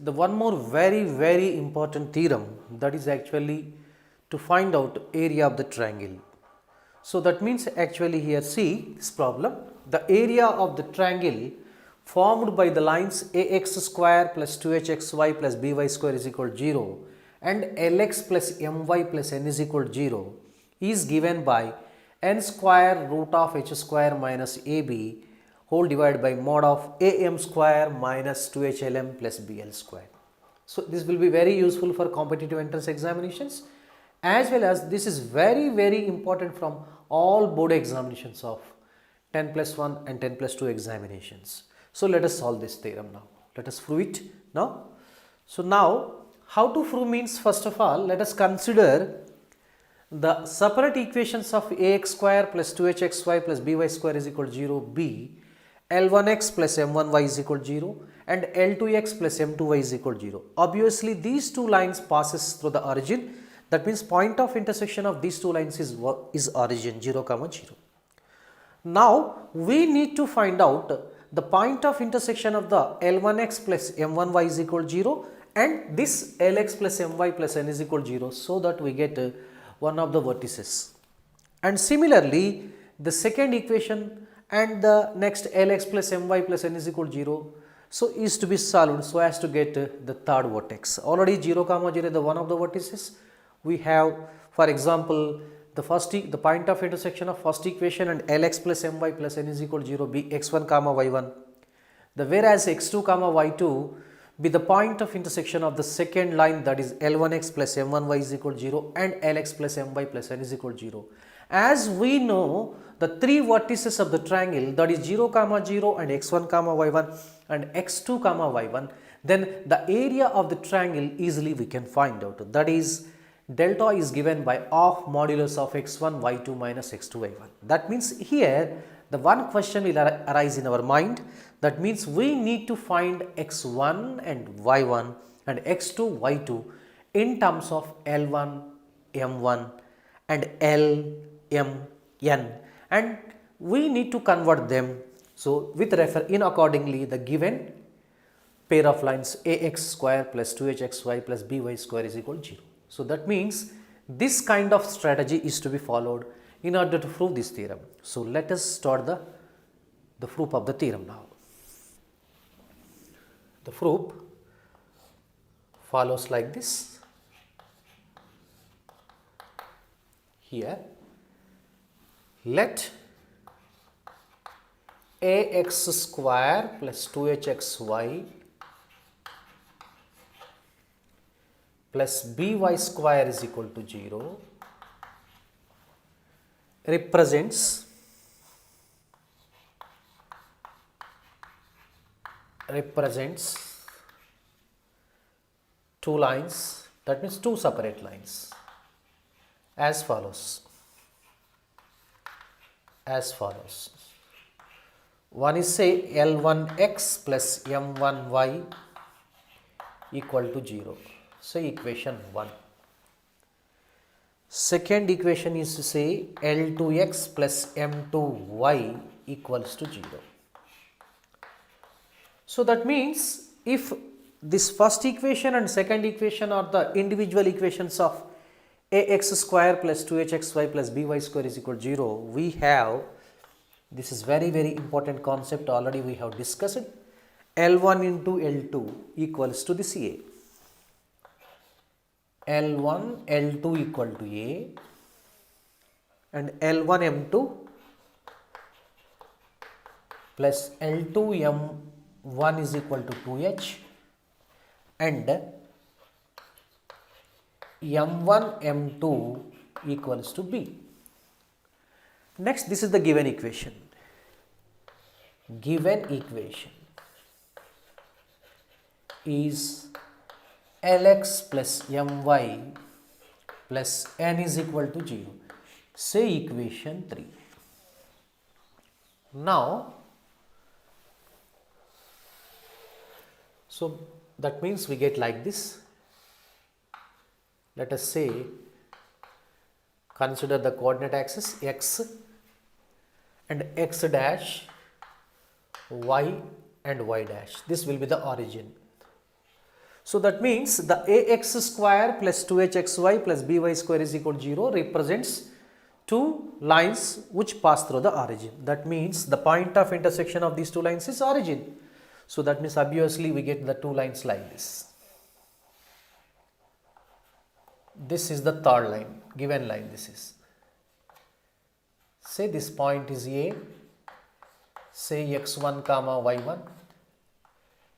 the one more very important theorem, that is actually to find out area of the triangle. So that means actually here see this problem, the area of the triangle formed by the lines ax square plus 2hxy plus by square is equal to 0 and lx plus my plus n is equal to 0 is given by n square root of h square minus ab whole divided by mod of am square minus 2hlm plus bl square. So this will be very useful for competitive entrance examinations, as well as this is very important from all board examinations of 10+1 and 10+2 examinations. So let us solve this theorem now. Let us prove it now. So now how to prove means, first of all let us consider the separate equations of ax square plus 2hxy plus by square is equal to 0 be L1x plus M1y is equal to 0 and L2x plus M2y is equal to 0. Obviously these two lines passes through the origin, that means point of intersection of these two lines is origin 0, 0. Now we need to find out the point of intersection of the L1x plus M1y is equal to 0 and this Lx plus My plus n is equal to 0, so that we get one of the vertices. And similarly the second equation and the next Lx plus My plus n is equal to 0, so is to be solved so as to get the third vertex. Already 0, 0 the one of the vertices. We have, for example, the point of intersection of first equation and Lx plus My plus n is equal to 0 be x1, y1. Whereas x2, y2 be the point of intersection of the second line, that is L1x plus M1y is equal to 0 and Lx plus My plus n is equal to 0. As we know the three vertices of the triangle, that is 0, 0 and x1, y1 and x2, y1, then the area of the triangle easily we can find out. That is delta is given by half modulus of x1, y2 minus x2, y1. That means here the one question will arise in our mind. That means we need to find x1 and y1 and x2, y2 in terms of L1, M1 and L, M, N, and we need to convert them. So with in accordingly the given pair of lines ax square plus 2hxy plus by square is equal to 0. So that means this kind of strategy is to be followed in order to prove this theorem. So let us start the proof of the theorem now. The proof follows like this. Here let ax square plus 2hxy plus by square is equal to 0 represents two lines, that means two separate lines as follows. One is say L1x plus M1y equal to 0. So equation 1. Second equation is to say L2x plus M2y equals to 0. So that means if this first equation and second equation are the individual equations of ax square plus 2hxy plus by square is equal to 0, we have, this is very important concept, already we have discussed it, L1 into L2 equals to this A. L1, L2 equal to A and L1 M2 plus L2 M1 is equal to 2H and M1 M2 equals to B. Next, this is the given equation. Given equation is Lx plus My plus n is equal to 0. Say equation 3. Now, so that means we get like this. Let us say consider the coordinate axis x and x dash, y and y dash. This will be the origin. So that means the ax square plus 2hxy plus by square is equal to 0 represents two lines which pass through the origin. That means the point of intersection of these two lines is origin. So that means obviously we get the two lines like this. This is the third line, given line this is. Say this point is A, say x1 comma y1.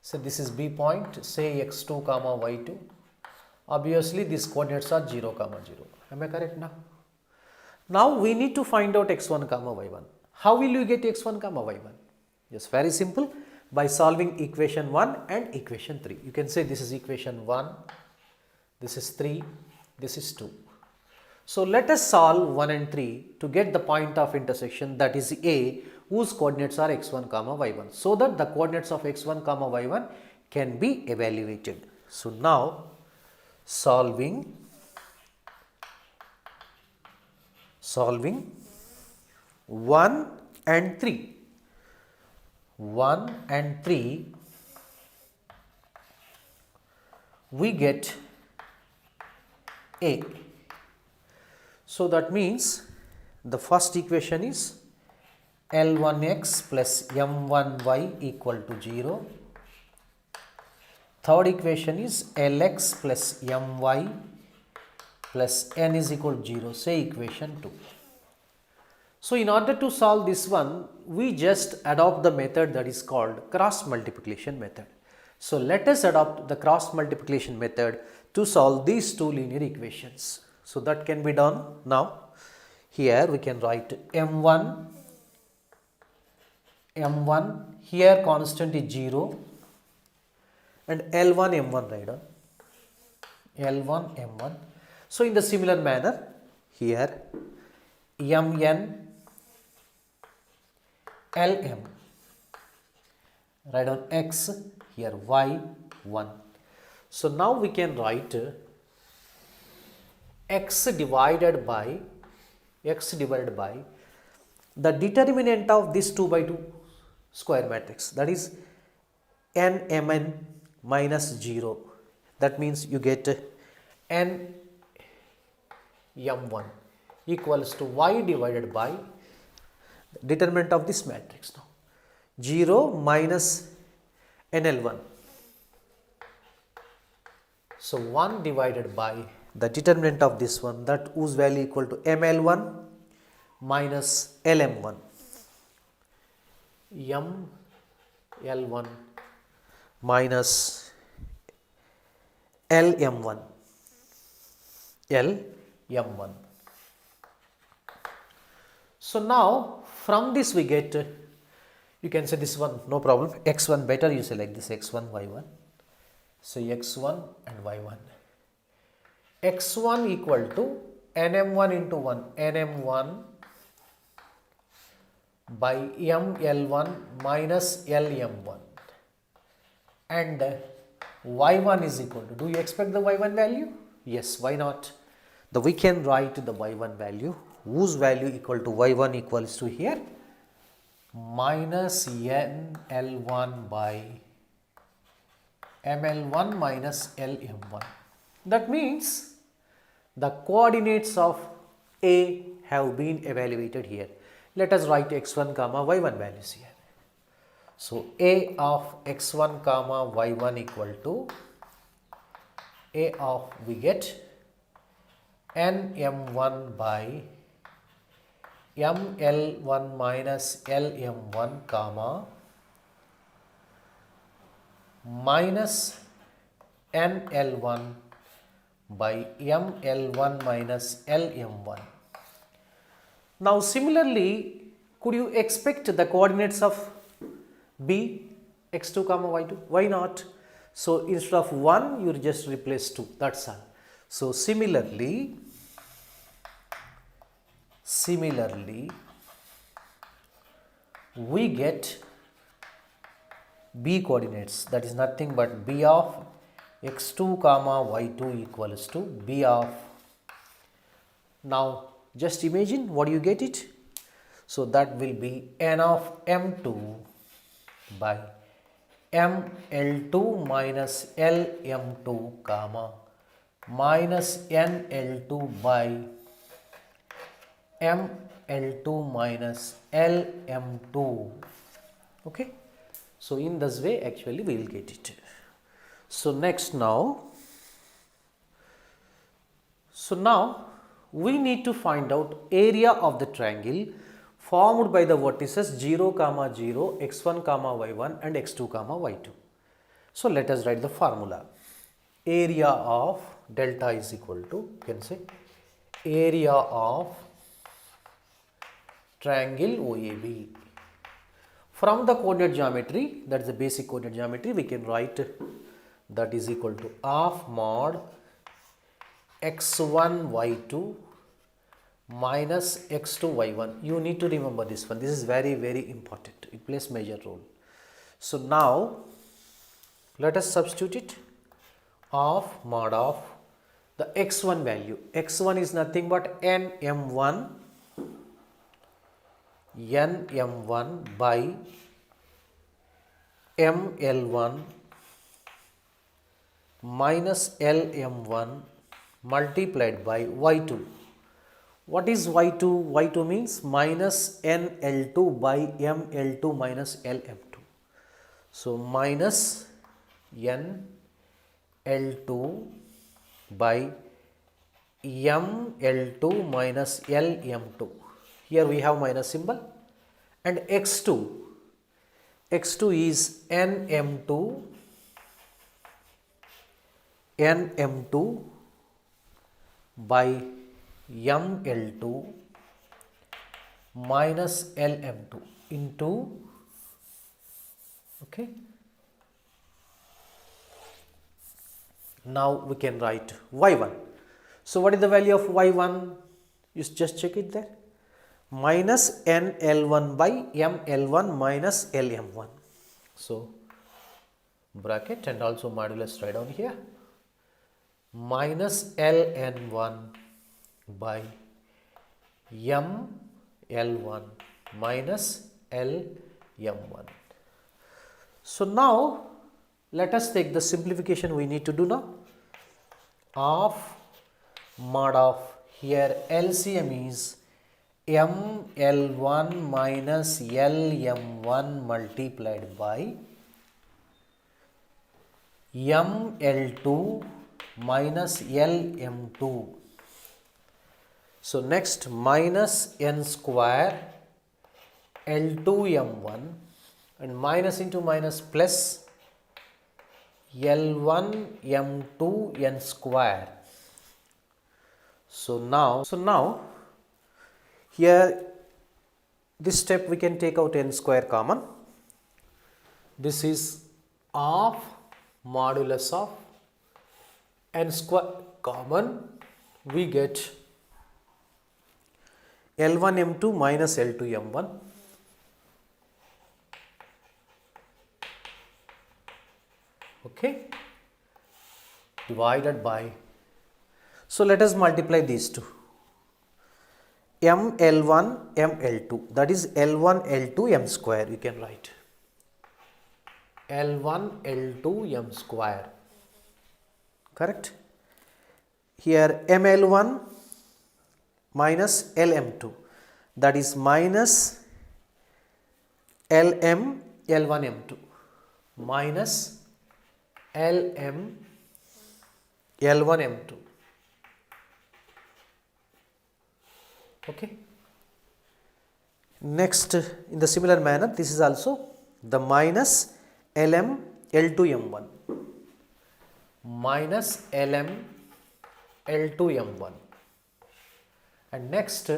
So this is B point, say x2 comma y2. Obviously these coordinates are 0 comma 0. Am I correct now? Now we need to find out x1 comma y1. How will you get x1 comma y1? Yes, very simple. By solving equation 1 and equation 3. You can say this is equation 1, this is 3, this is 2. So let us solve 1 and 3 to get the point of intersection, that is A, whose coordinates are x1 comma y1, so that the coordinates of x1 comma y1 can be evaluated. So now solving 1 and 3. 1 and 3 we get A. So that means the first equation is L1x plus M1y equal to 0. Third equation is Lx plus My plus N is equal to 0, say equation 2. So in order to solve this one, we just adopt the method that is called cross multiplication method. So let us adopt the cross multiplication method to solve these two linear equations. So that can be done now. Here we can write M1, here constant is 0 and L1, M1 right on. L1, M1. So in the similar manner, here Mn, Lm, write on x, here y, 1. So now we can write x divided by the determinant of this 2 by 2 square matrix, that is Nmn minus 0. That means you get Nm1 equals to y divided by the determinant of this matrix now, 0 minus NL1. So 1 divided by the determinant of this one, that whose value equal to ML1 minus LM1. ML1 minus LM1. LM1. So now from this we get, you can say this one no problem, x1 better you say like this, x1 y1. So x1 and y1. x1 equal to nm1 into 1, nm1 by ml1 minus lm1, and y1 is equal to, do you expect the y1 value? Yes, why not? We can write the y1 value, whose value equal to y1 equals to here minus nl1 by ml1 minus lm1. That means the coordinates of A have been evaluated here. Let us write x1 comma y1 values here. So A of x1 comma y1 equal to A of, we get nm1 by ml1 minus lm1 comma minus nl1 by ml1 minus lm1. Now similarly, could you expect the coordinates of B, x2 comma y2? Why not? So instead of 1 you just replace 2, that's all. So similarly we get B coordinates, that is nothing but B of x2 comma y2 equals to B of, now just imagine what you get it. So that will be n of m2 by ML2 minus LM2 comma minus NL2 by ML2 minus LM2. Okay, so in this way actually we will get it. So now we need to find out area of the triangle formed by the vertices 0, 0, x1, y1 and x2, y2. So let us write the formula. Area of delta is equal to, you can say, area of triangle OAB. From the coordinate geometry, that is the basic coordinate geometry, we can write that is equal to half mod x1 y2 minus x2 y1. You need to remember this one. This is very important. It plays major role. So now let us substitute it. Half mod of the x1 value. X1 is nothing but nm1 by ml1 minus lm1 multiplied by y2. What is y2? y2 means minus nl2 by ml2 minus lm2. So minus nl2 by ml2 minus lm2. Here we have minus symbol. And x2 is nm2 by ml2 minus lm2 into, okay. Now we can write y1. So what is the value of y1? You just check it there. Minus nl1 by ml1 minus lm1. So bracket and also modulus write down here. Minus ln1 by ml1 minus lm1. So now let us take the simplification we need to do now. Half mod of, here LCM is ml1 minus lm1 multiplied by ml2 minus lm2. So next minus n square L2m1 and minus into minus plus L1 m2 n square. So now here this step we can take out n square common. This is half modulus of n square common. We get L1 m2 minus L2 m1 okay, divided by, so let us multiply these two, ml1 ml2, that is L1 L2 m square. You can write L1 L2 m square, correct. Here ml1 minus lm2, that is minus lm L1 m2 minus lm L1 m2, okay. Next, in the similar manner, this is also the minus lm L2 m1 minus lm L2 m1, and next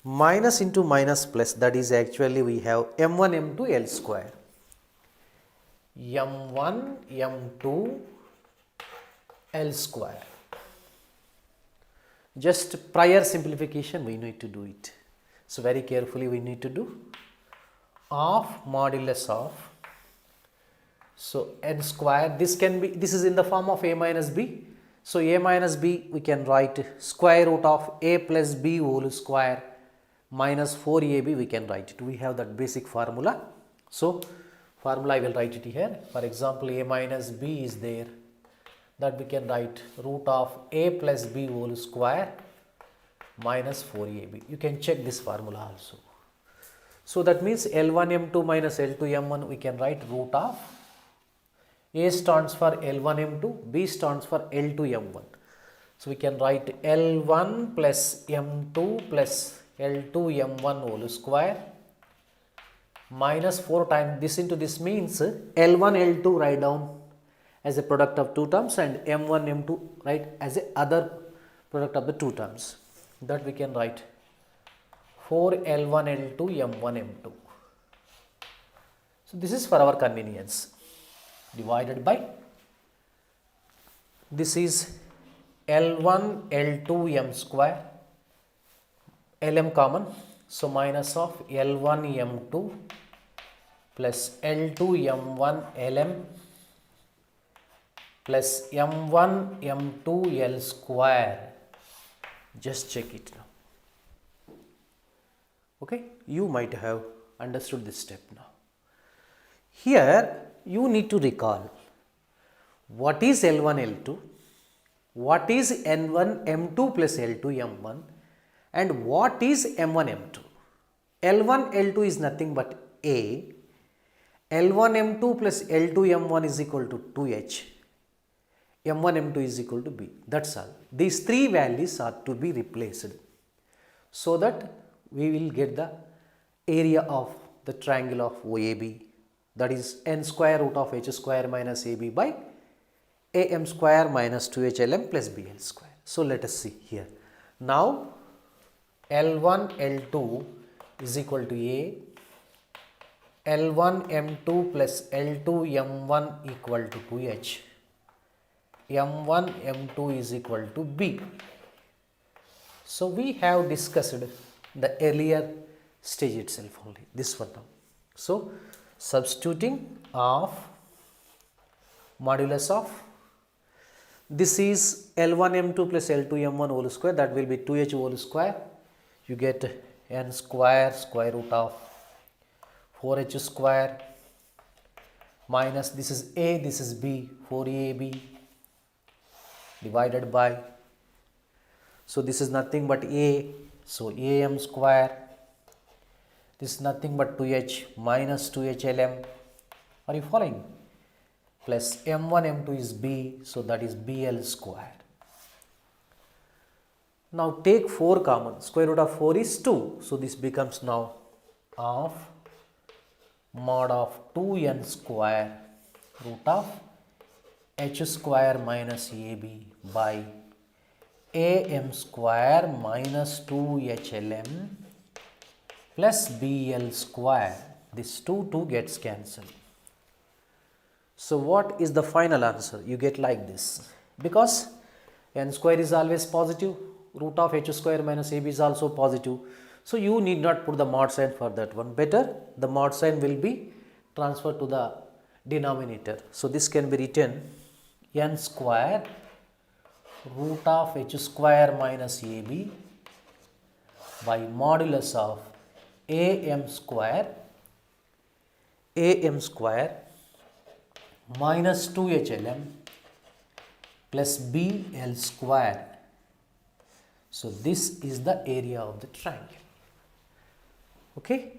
minus into minus plus, that is actually we have m1 m2 L square, m1 m2 L square. Just prior simplification we need to do it. So very carefully we need to do half modulus of, so n square, this can be, this is in the form of a minus b. So a minus b we can write square root of a plus b whole square minus 4ab, we can write it. We have that basic formula. So formula I will write it here. For example, a minus b is there, that we can write root of a plus b whole square minus 4ab. You can check this formula also. So that means L1 M2 minus L2 M1, we can write root of a stands for L1 M2, b stands for L2 M1. So we can write L1 plus M2 plus L2 M1 whole square minus 4 times this into this means L1 L2 write down as a product of two terms and M1 M2 write as a other product of the two terms. That we can write 4 L1 L2 M1 M2. So this is for our convenience, divided by this is L1 L2 M square, Lm common, so minus of L1 M2 plus L2 M1 Lm plus M1 M2 L square. Just check it now. Okay, you might have understood this step now. Here you need to recall what is L1 L2, what is N1 M2 plus L2 M1 and what is M1 M2. L1 L2 is nothing but A, L1 M2 plus L2 M1 is equal to 2H, M1 M2 is equal to B. That's all. These three values are to be replaced so that we will get the area of the triangle of OAB, that is n square root of h square minus AB by AM square minus 2HLM plus BL square. So let us see here. Now L1 L2 is equal to A, L1 M2 plus L2 M1 equal to 2H, M1 M2 is equal to B. So we have discussed the earlier stage itself only, this one now. So substituting of modulus of this is L1 M2 plus L2 M1 whole square, that will be 2H whole square. You get n square square root of 4H square minus this is A, this is B, 4AB divided by, so this is nothing but A, so AM square, this is nothing but 2H minus 2HLM, are you following, plus M1 M2 is B, so that is BL square. Now take 4 common, square root of 4 is 2, so this becomes now of mod of 2n square root of h square minus AB by AM square minus 2HLM plus BL square. This 2 gets cancelled. So what is the final answer? You get like this, because n square is always positive, root of h square minus AB is also positive. So you need not put the mod sign for that one. Better the mod sign will be transferred to the denominator. So this can be written n square root of h square minus AB by modulus of AM square minus 2HLM plus BL square. So this is the area of the triangle. Okay.